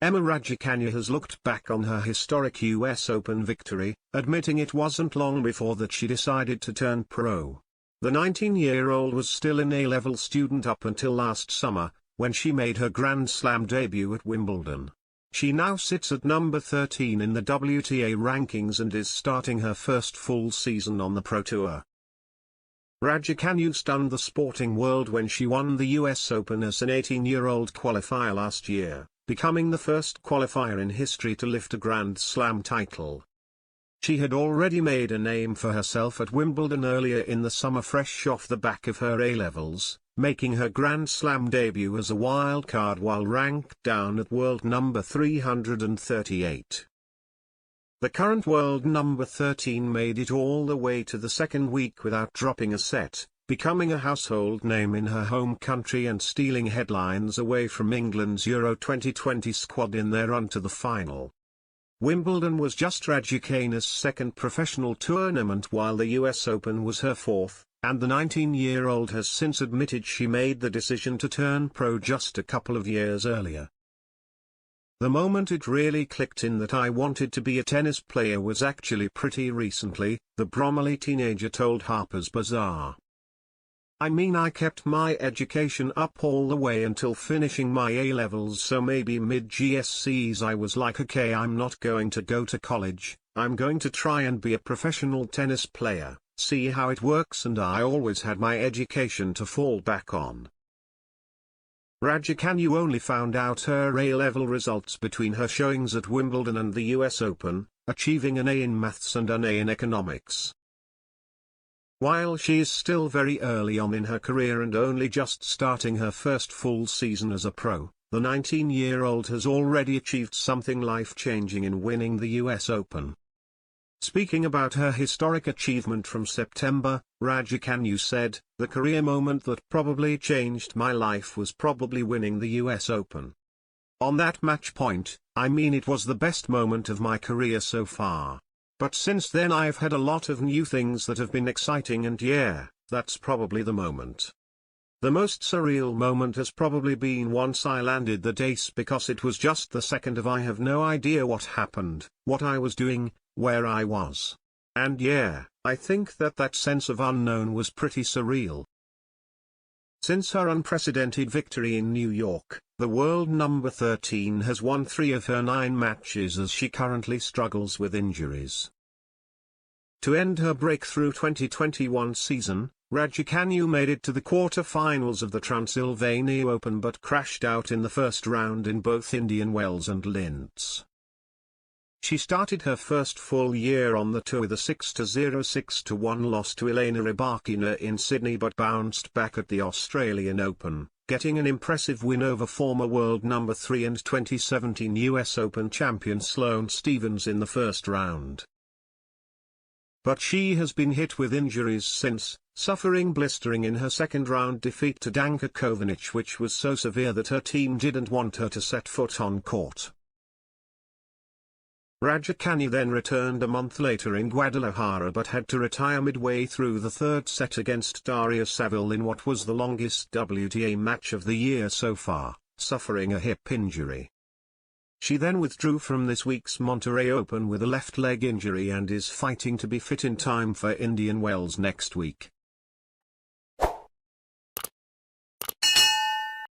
Emma Raducanu has looked back on her historic US Open victory, admitting it wasn't long before that she decided to turn pro. The 19-year-old was still an A-level student up until last summer, when she made her Grand Slam debut at Wimbledon. She now sits at number 13 in the WTA rankings and is starting her first full season on the Pro Tour. Raducanu stunned the sporting world when she won the US Open as an 18-year-old qualifier last year, becoming the first qualifier in history to lift a Grand Slam title. She had already made a name for herself at Wimbledon earlier in the summer, fresh off the back of her A-levels, making her Grand Slam debut as a wild card while ranked down at world number 338. The current world number 13 made it all the way to the second week without dropping a set, becoming a household name in her home country and stealing headlines away from England's Euro 2020 squad in their run to the final. Wimbledon was just Raducanu's second professional tournament while the US Open was her fourth, and the 19-year-old has since admitted she made the decision to turn pro just a couple of years earlier. The moment it really clicked in that I wanted to be a tennis player was actually pretty recently, the Bromley teenager told Harper's Bazaar. I mean, I kept my education up all the way until finishing my A-levels, so maybe mid-GCSEs I was like, okay, I'm not going to go to college, I'm going to try and be a professional tennis player, see how it works, and I always had my education to fall back on. Raducanu only found out her A-level results between her showings at Wimbledon and the US Open, achieving an A in maths and an A in economics. While she is still very early on in her career and only just starting her first full season as a pro, the 19-year-old has already achieved something life-changing in winning the US Open. Speaking about her historic achievement from September, Raducanu said, "The career moment that probably changed my life was probably winning the US Open. On that match point, I mean, it was the best moment of my career so far. But since then I've had a lot of new things that have been exciting, and yeah, that's probably the moment. The most surreal moment has probably been once I landed the ace, because it was just the second of I have no idea what happened, what I was doing, where I was. And yeah, I think that sense of unknown was pretty surreal." Since her unprecedented victory in New York, the world number 13 has won 3 of her 9 matches as she currently struggles with injuries. To end her breakthrough 2021 season, Raducanu made it to the quarter-finals of the Transylvania Open but crashed out in the first round in both Indian Wells and Linz. She started her first full year on the tour with a 6-0 6-1 loss to Elena Rybakina in Sydney, but bounced back at the Australian Open, getting an impressive win over former world number 3 and 2017 US Open champion Sloane Stephens in the first round. But she has been hit with injuries since, suffering blistering in her second-round defeat to Danka Kovinic, which was so severe that her team didn't want her to set foot on court. Raducanu then returned a month later in Guadalajara but had to retire midway through the third set against Daria Saville in what was the longest WTA match of the year so far, suffering a hip injury. She then withdrew from this week's Monterrey Open with a left leg injury and is fighting to be fit in time for Indian Wells next week.